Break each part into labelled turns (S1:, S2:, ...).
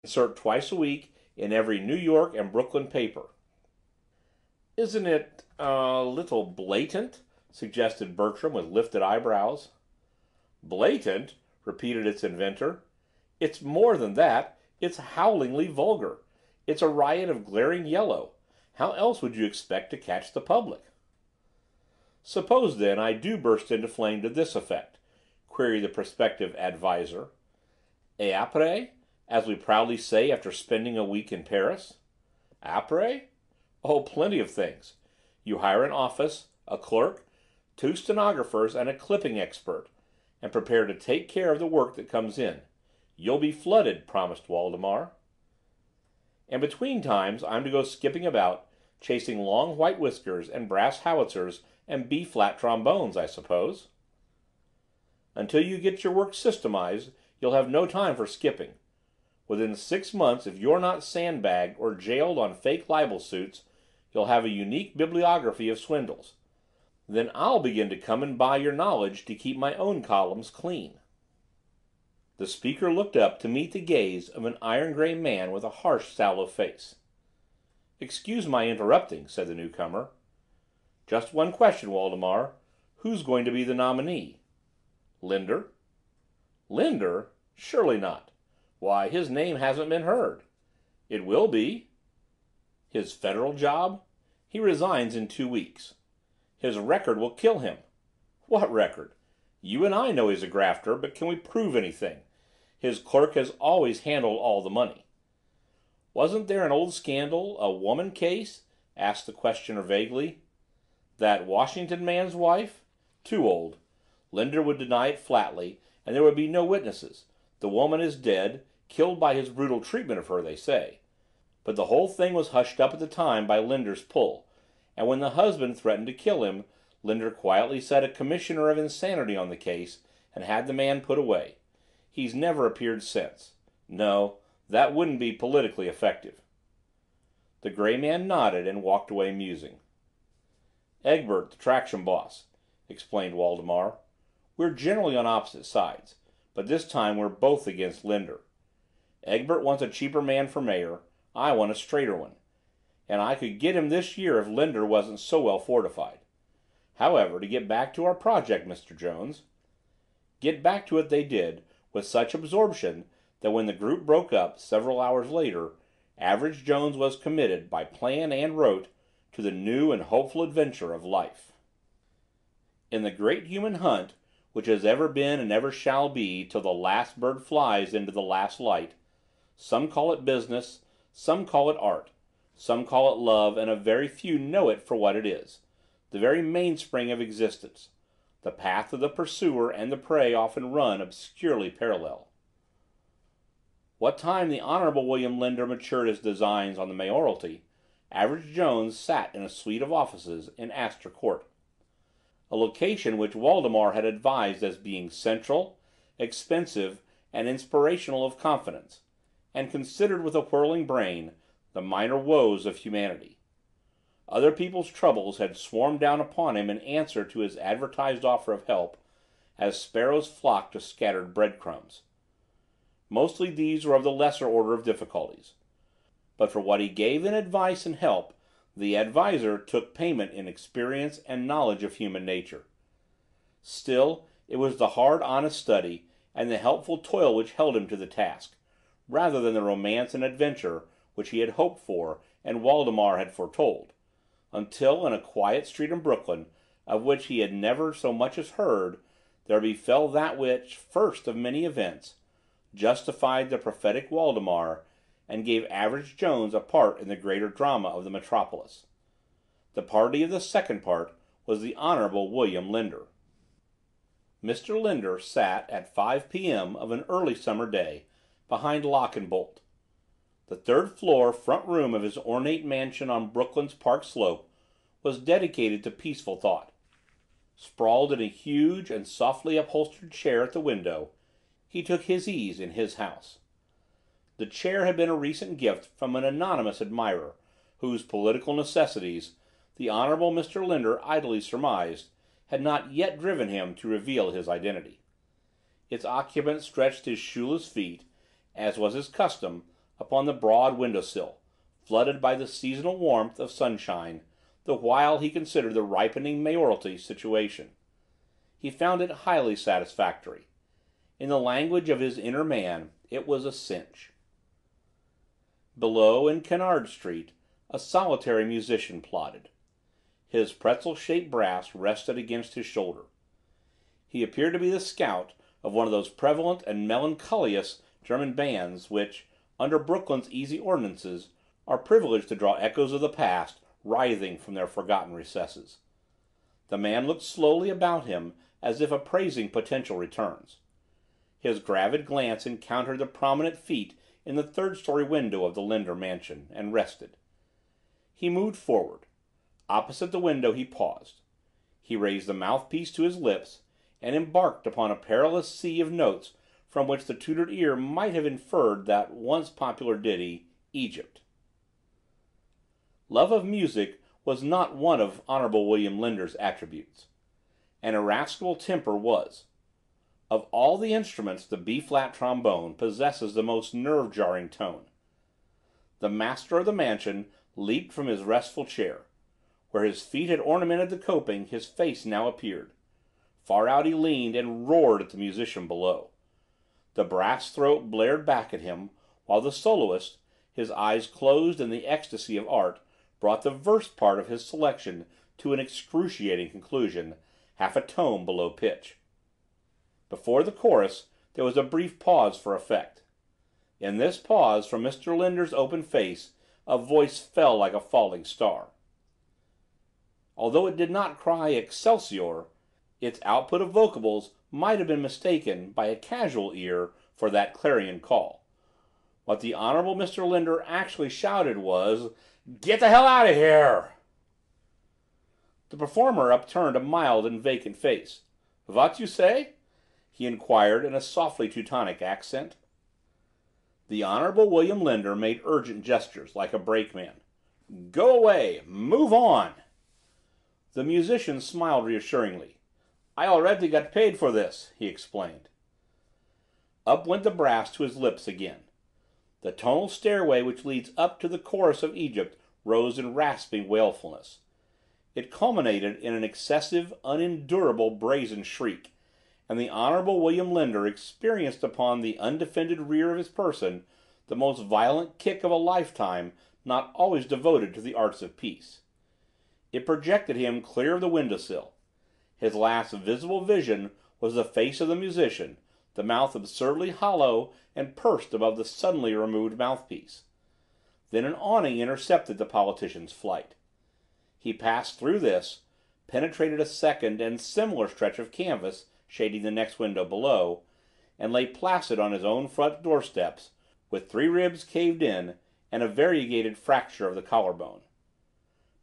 S1: Insert twice a week in every New York and Brooklyn paper." "Isn't it a little blatant?" suggested Bertram with lifted eyebrows. "Blatant?" repeated its inventor. "It's more than that. It's howlingly vulgar. It's a riot of glaring yellow. How else would you expect to catch the public?" "Suppose, then, I do burst into flame to this effect?" queried the prospective adviser. "Et après, as we proudly say after spending a week in Paris?" "Après? Oh, plenty of things. You hire an office, a clerk, 2 stenographers and a clipping expert, and prepare to take care of the work that comes in. You'll be flooded," promised Waldemar. "And between times I'm to go skipping about, chasing long white whiskers and brass howitzers and B-flat trombones, I suppose?" "Until you get your work systematized, you'll have no time for skipping. Within 6 months, if you're not sandbagged or jailed on fake libel suits, you'll have a unique bibliography of swindles. Then I'll begin to come and buy your knowledge to keep my own columns clean." The speaker looked up to meet the gaze of an iron-gray man with a harsh, sallow face. "Excuse my interrupting," said the newcomer. "Just one question, Waldemar. Who's going to be the nominee?" "Linder." "Linder? Surely not. Why, his name hasn't been heard." "It will be." "His federal job?" "He resigns in 2 weeks." "His record will kill him." "What record? You and I know he's a grafter, but can we prove anything? His clerk has always handled all the money." "Wasn't there an old scandal, a woman case?" asked the questioner vaguely. "That Washington man's wife? Too old. Linder would deny it flatly, and there would be no witnesses. The woman is dead, killed by his brutal treatment of her, they say. But the whole thing was hushed up at the time by Linder's pull, and when the husband threatened to kill him, Linder quietly set a commissioner of insanity on the case and had the man put away. He's never appeared since. No, that wouldn't be politically effective." The gray man nodded and walked away musing. "Egbert, the traction boss," explained Waldemar. "We're generally on opposite sides, but this time we're both against Linder. Egbert wants a cheaper man for mayor, I want a straighter one, and I could get him this year if Linder wasn't so well fortified. However, to get back to our project, Mr. Jones." Get back to it they did, with such absorption that when the group broke up, several hours later, Average Jones was committed, by plan and rote, to the new and hopeful adventure of life. In the great human hunt, which has ever been and ever shall be till the last bird flies into the last light, some call it business, some call it art, some call it love, and a very few know it for what it is, the very mainspring of existence. The path of the pursuer and the prey often run obscurely parallel. What time the Honorable William Linder matured his designs on the mayoralty, Average Jones sat in a suite of offices in Astor Court, a location which Waldemar had advised as being central, expensive, and inspirational of confidence, and considered with a whirling brain the minor woes of humanity. Other people's troubles had swarmed down upon him in answer to his advertised offer of help, as sparrows flock to scattered breadcrumbs. Mostly these were of the lesser order of difficulties. But for what he gave in advice and help, the adviser took payment in experience and knowledge of human nature. Still, it was the hard, honest study and the helpful toil which held him to the task, rather than the romance and adventure which he had hoped for and Waldemar had foretold, until, in a quiet street in Brooklyn, of which he had never so much as heard, there befell that which, first of many events, justified the prophetic Waldemar and gave Average Jones a part in the greater drama of the metropolis. The party of the second part was the Honorable William Linder. Mr. Linder sat at 5 p.m. of an early summer day behind lock and bolt. The third-floor front room of his ornate mansion on Brooklyn's Park Slope was dedicated to peaceful thought. Sprawled in a huge and softly upholstered chair at the window, he took his ease in his house. The chair had been a recent gift from an anonymous admirer, whose political necessities, the Honorable Mr. Linder idly surmised, had not yet driven him to reveal his identity. Its occupant stretched his shoeless feet, as was his custom, upon the broad window-sill, flooded by the seasonal warmth of sunshine, the while he considered the ripening mayoralty situation. He found it highly satisfactory. In the language of his inner man, it was a cinch. Below, in Kennard Street, a solitary musician plodded. His pretzel-shaped brass rested against his shoulder. He appeared to be the scout of one of those prevalent and melancholious German bands which, under Brooklyn's easy ordinances, are privileged to draw echoes of the past writhing from their forgotten recesses. The man looked slowly about him as if appraising potential returns. His gravid glance encountered the prominent feet in the third-story window of the Linder mansion, and rested. He moved forward. Opposite the window he paused. He raised the mouthpiece to his lips, and embarked upon a perilous sea of notes from which the tutored ear might have inferred that once popular ditty, Egypt. Love of music was not one of Honorable William Linder's attributes. An irascible temper was. Of all the instruments, the B-flat trombone possesses the most nerve-jarring tone. The master of the mansion leaped from his restful chair. Where his feet had ornamented the coping, his face now appeared. Far out he leaned and roared at the musician below. The brass throat blared back at him, while the soloist, his eyes closed in the ecstasy of art, brought the verse part of his selection to an excruciating conclusion, half a tone below pitch. Before the chorus there was a brief pause for effect. In this pause, from Mr. Linder's open face, a voice fell like a falling star. Although it did not cry Excelsior, its output of vocables might have been mistaken by a casual ear for that clarion call. What the Honorable Mr. Linder actually shouted was, "Get the hell out of here!" The performer upturned a mild and vacant face. "What you say?" he inquired in a softly Teutonic accent. The Honorable William Linder made urgent gestures, like a brakeman. "Go away! Move on!" The musician smiled reassuringly. "I already got paid for this," he explained. Up went the brass to his lips again. The tonal stairway which leads up to the chorus of Egypt rose in rasping wailfulness. It culminated in an excessive, unendurable, brazen shriek, and the Honorable William Linder experienced upon the undefended rear of his person the most violent kick of a lifetime not always devoted to the arts of peace. It projected him clear of the window-sill. His last visible vision was the face of the musician, the mouth absurdly hollow and pursed above the suddenly removed mouthpiece. Then an awning intercepted the politician's flight. He passed through this, penetrated a second and similar stretch of canvas shading the next window below, and lay placid on his own front doorsteps, with 3 ribs caved in and a variegated fracture of the collarbone.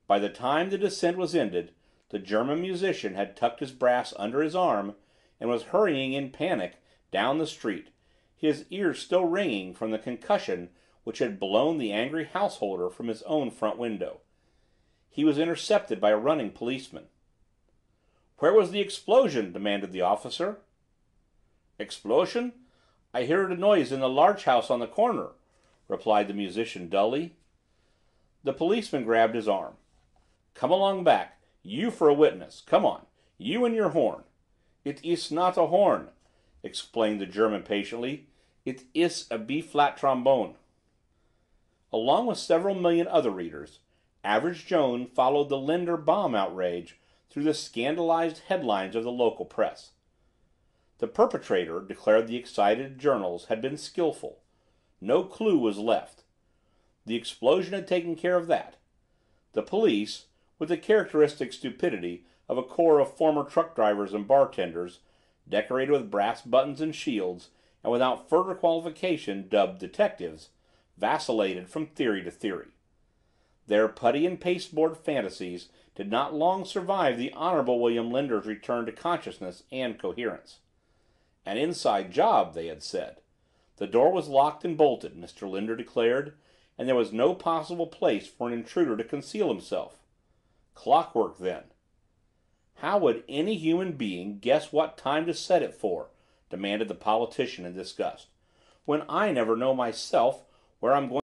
S1: By the time the descent was ended, the German musician had tucked his brass under his arm and was hurrying in panic down the street, his ears still ringing from the concussion which had blown the angry householder from his own front window. He was intercepted by a running policeman. "Where was the explosion?" demanded the officer. "Explosion? I heard a noise in the larch house on the corner," replied the musician dully. The policeman grabbed his arm. "Come along back, you for a witness. Come on, you and your horn." "It is not a horn," explained the German patiently. "It is a B-flat trombone." Along with several million other readers, Average Joan followed the Linder bomb outrage through the scandalized headlines of the local press. The perpetrator, declared the excited journals, had been skillful. No clue was left. The explosion had taken care of that. The police, with the characteristic stupidity of a corps of former truck drivers and bartenders, decorated with brass buttons and shields, and without further qualification dubbed detectives, vacillated from theory to theory. Their putty and pasteboard fantasies did not long survive the Honorable William Linder's return to consciousness and coherence. An inside job, they had said. The door was locked and bolted, Mr. Linder declared, and there was no possible place for an intruder to conceal himself. Clockwork, then. "How would any human being guess what time to set it for?" demanded the politician in disgust. "When I never know myself where I'm going